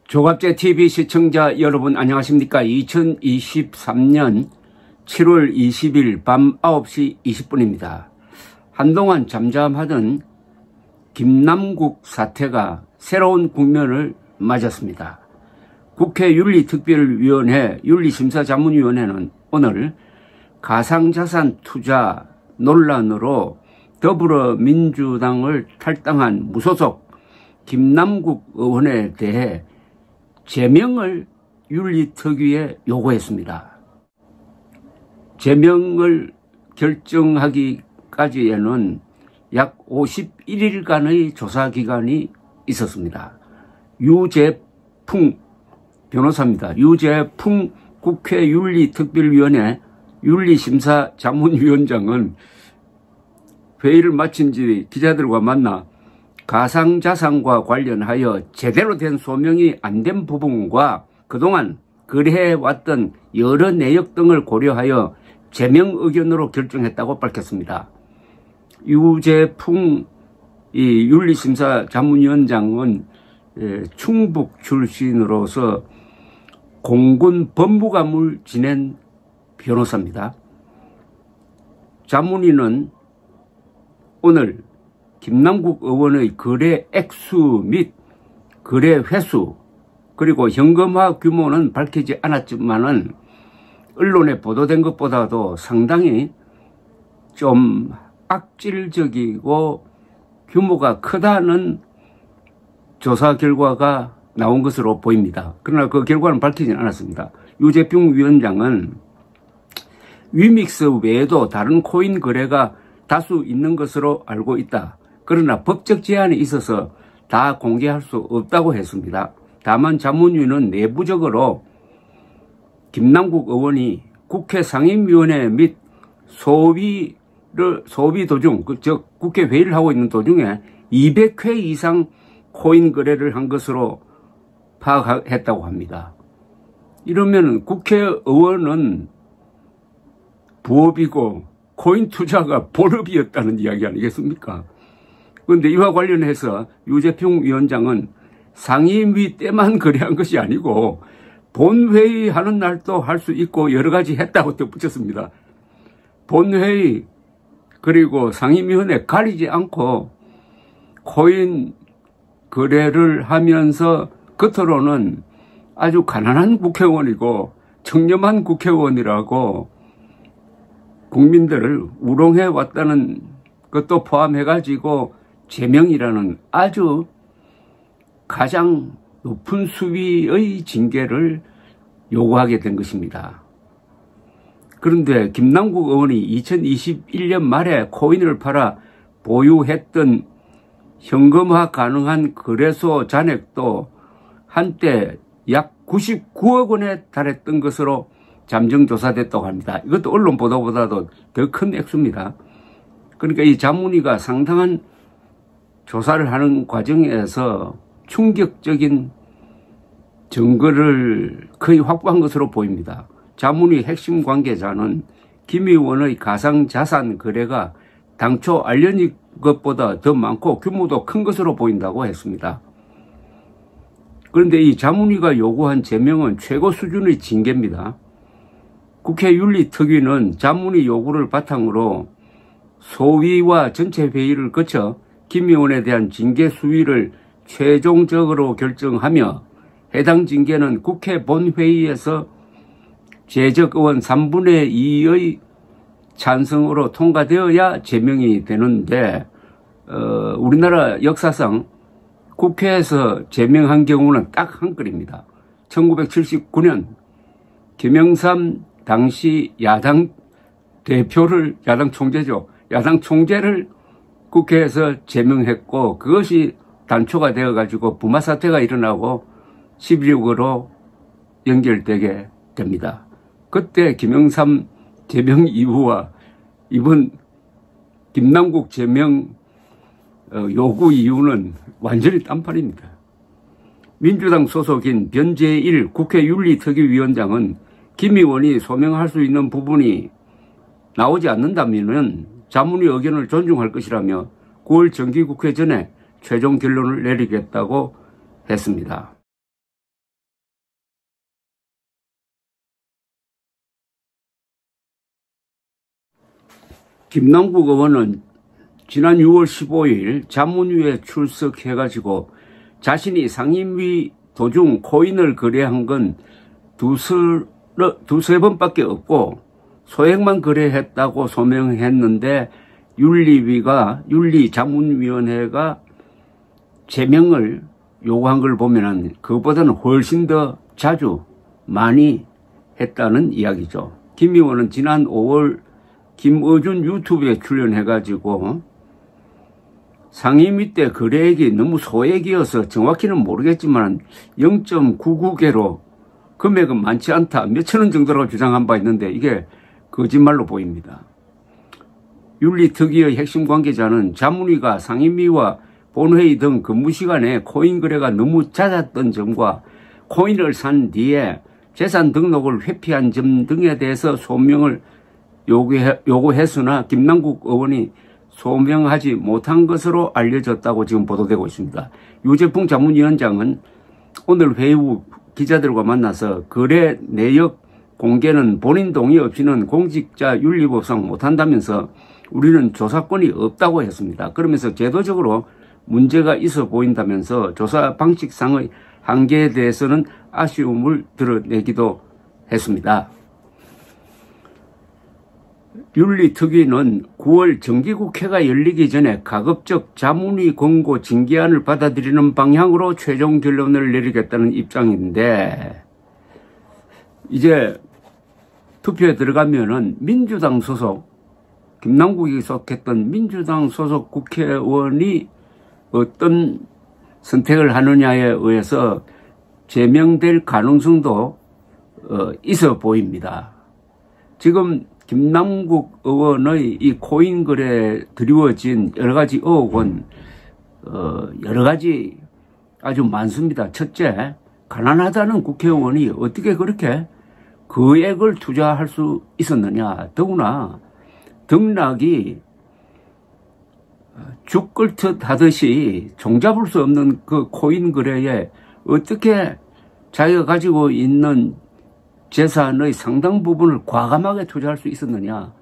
조갑제 TV 시청자 여러분 안녕하십니까? 2023년 7월 20일 밤 9시 20분입니다. 한동안 잠잠하던 김남국 사태가 새로운 국면을 맞았습니다. 국회 윤리특별위원회 윤리심사자문위원회는 오늘 가상자산 투자 논란으로 더불어민주당을 탈당한 무소속 김남국 의원에 대해 제명을 윤리특위에 요구했습니다. 제명을 결정하기까지에는 약 51일간의 조사기간이 있었습니다. 유재풍 변호사입니다. 유재풍 국회 윤리특별위원회 윤리심사자문위원장은 회의를 마친 뒤 기자들과 만나 가상자산과 관련하여 제대로 된 소명이 안 된 부분과 그동안 거래해왔던 여러 내역 등을 고려하여 제명 의견으로 결정했다고 밝혔습니다. 유재풍 윤리심사자문위원장은 충북 출신으로서 공군 법무관을 지낸 변호사입니다. 자문위는 오늘 김남국 의원의 거래 액수 및 거래 횟수 그리고 현금화 규모는 밝히지 않았지만은 언론에 보도된 것보다도 상당히 좀 악질적이고 규모가 크다는 조사 결과가 나온 것으로 보입니다. 그러나 그 결과는 밝히지는 않았습니다. 유재평 위원장은 위믹스 외에도 다른 코인 거래가 다수 있는 것으로 알고 있다. 그러나 법적 제한이 있어서 다 공개할 수 없다고 했습니다. 다만 자문위는 내부적으로 김남국 의원이 국회 상임위원회 및 소위 도중, 즉 국회 회의를 하고 있는 도중에 200회 이상 코인 거래를 한 것으로 파악했다고 합니다. 이러면 국회의원은 부업이고 코인 투자가 본업이었다는 이야기 아니겠습니까? 그런데 이와 관련해서 유재평 위원장은 상임위 때만 거래한 것이 아니고 본회의 하는 날도 할 수 있고 여러 가지 했다고 덧붙였습니다. 본회의 그리고 상임위원회 가리지 않고 코인 거래를 하면서 겉으로는 아주 가난한 국회의원이고 청렴한 국회의원이라고 국민들을 우롱해 왔다는 것도 포함해가지고 제명이라는 아주 가장 높은 수위의 징계를 요구하게 된 것입니다. 그런데 김남국 의원이 2021년 말에 코인을 팔아 보유했던 현금화 가능한 거래소 잔액도 한때 약 99억 원에 달했던 것으로 잠정조사됐다고 합니다. 이것도 언론 보도보다도 더 큰 액수입니다. 그러니까 이 자문위가 상당한 조사를 하는 과정에서 충격적인 증거를 거의 확보한 것으로 보입니다. 자문위 핵심 관계자는 김 의원의 가상자산 거래가 당초 알려진 것보다 더 많고 규모도 큰 것으로 보인다고 했습니다. 그런데 이 자문위가 요구한 제명은 최고 수준의 징계입니다. 국회 윤리특위는 자문위 요구를 바탕으로 소위와 전체 회의를 거쳐 김 의원에 대한 징계 수위를 최종적으로 결정하며 해당 징계는 국회 본회의에서 제적 의원 3분의 2의 찬성으로 통과되어야 제명이 되는데 우리나라 역사상 국회에서 제명한 경우는 딱 한 건입니다. 1979년 김영삼 당시 야당 대표를 야당 총재를 국회에서 제명했고 그것이 단초가 되어가지고 부마 사태가 일어나고 11.6으로 연결되게 됩니다. 그때 김영삼 제명 이후와 이번 김남국 제명 요구 이유는 완전히 딴판입니다. 민주당 소속인 변재일 국회 윤리특위위원장은 김 의원이 소명할 수 있는 부분이 나오지 않는다면 자문위 의견을 존중할 것이라며 9월 정기국회 전에 최종 결론을 내리겠다고 했습니다. 김남국 의원은 지난 6월 15일 자문위에 출석해가지고 자신이 상임위 도중 코인을 거래한 건 두세 번밖에 없고 소액만 거래했다고 소명했는데 윤리자문위원회가 제명을 요구한 걸 보면은 그보다는 훨씬 더 자주 많이 했다는 이야기죠. 김 의원은 지난 5월 김어준 유튜브에 출연해가지고 상임위 때 거래액이 너무 소액이어서 정확히는 모르겠지만 0.99개로 금액은 많지 않다, 몇천 원 정도라고 주장한 바 있는데 이게 거짓말로 보입니다. 윤리특위의 핵심 관계자는 자문위가 상임위와 본회의 등 근무 시간에 코인 거래가 너무 잦았던 점과 코인을 산 뒤에 재산 등록을 회피한 점 등에 대해서 소명을 요구했으나 김남국 의원이 소명하지 못한 것으로 알려졌다고 지금 보도되고 있습니다. 유재풍 자문위원장은 오늘 회의 후 기자들과 만나서 거래 내역 공개는 본인 동의 없이는 공직자 윤리법상 못한다면서 우리는 조사권이 없다고 했습니다. 그러면서 제도적으로 문제가 있어 보인다면서 조사 방식상의 한계에 대해서는 아쉬움을 드러내기도 했습니다. 윤리특위는 9월 정기국회가 열리기 전에 가급적 자문위 권고 징계안을 받아들이는 방향으로 최종 결론을 내리겠다는 입장인데 이제 투표에 들어가면은 민주당 소속 김남국이 속했던 민주당 소속 국회의원이 어떤 선택을 하느냐에 의해서 제명될 가능성도 있어 보입니다. 지금 김남국 의원의 이 코인 거래에 드리워진 여러 가지 의혹은 여러 가지 아주 많습니다. 첫째, 가난하다는 국회의원이 어떻게 그렇게 거액을 투자할 수 있었느냐. 더구나 등락이 죽 끓듯 하듯이 종잡을 수 없는 그 코인 거래에 어떻게 자기가 가지고 있는 재산의 상당 부분을 과감하게 투자할 수 있었느냐,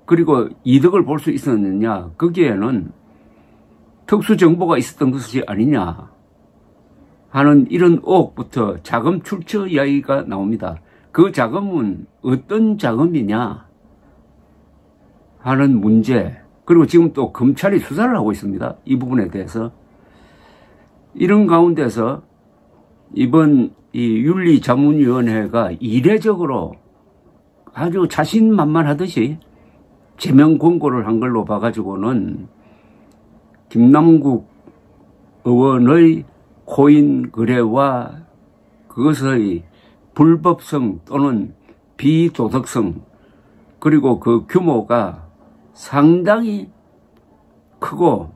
그리고 이득을 볼 수 있었느냐, 거기에는 특수정보가 있었던 것이 아니냐 하는 이런 의혹부터 자금 출처 이야기가 나옵니다. 그 자금은 어떤 자금이냐 하는 문제, 그리고 지금 또 검찰이 수사를 하고 있습니다. 이 부분에 대해서. 이런 가운데서 이번 이 윤리자문위원회가 이례적으로 아주 자신만만하듯이 제명 권고를 한 걸로 봐가지고는 김남국 의원의 코인 거래와 그것의 불법성 또는 비도덕성, 그리고 그 규모가 상당히 크고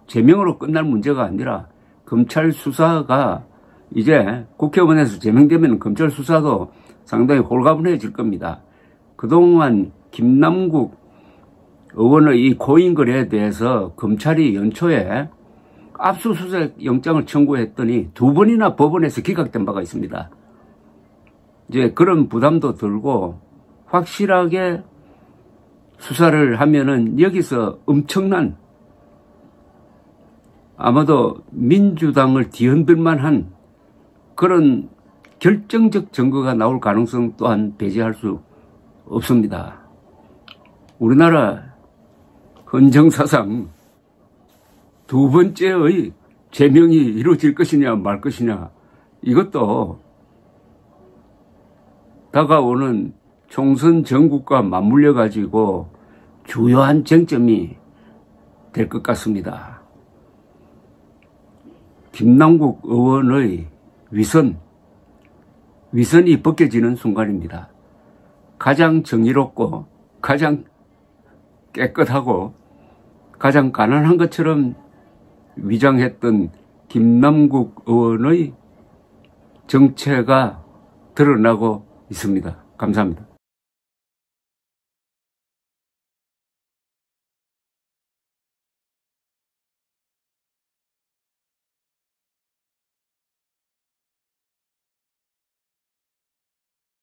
제명으로 끝날 문제가 아니라 검찰 수사가 이제 국회의원에서 제명되면 검찰 수사도 상당히 홀가분해질 겁니다. 그동안 김남국 의원의 이 코인 거래에 대해서 검찰이 연초에 압수수색 영장을 청구했더니 2번이나 법원에서 기각된 바가 있습니다. 이제 그런 부담도 들고 확실하게 수사를 하면은 여기서 엄청난, 아마도 민주당을 뒤흔들 만한 그런 결정적 증거가 나올 가능성 또한 배제할 수 없습니다. 우리나라 헌정사상 2번째의 제명이 이루어질 것이냐 말 것이냐, 이것도 다가오는 총선 전국과 맞물려 가지고 주요한 쟁점이 될 것 같습니다. 김남국 의원의 위선이 벗겨지는 순간입니다. 가장 정의롭고 가장 깨끗하고 가장 가난한 것처럼 위장했던 김남국 의원의 정체가 드러나고 있습니다. 감사합니다.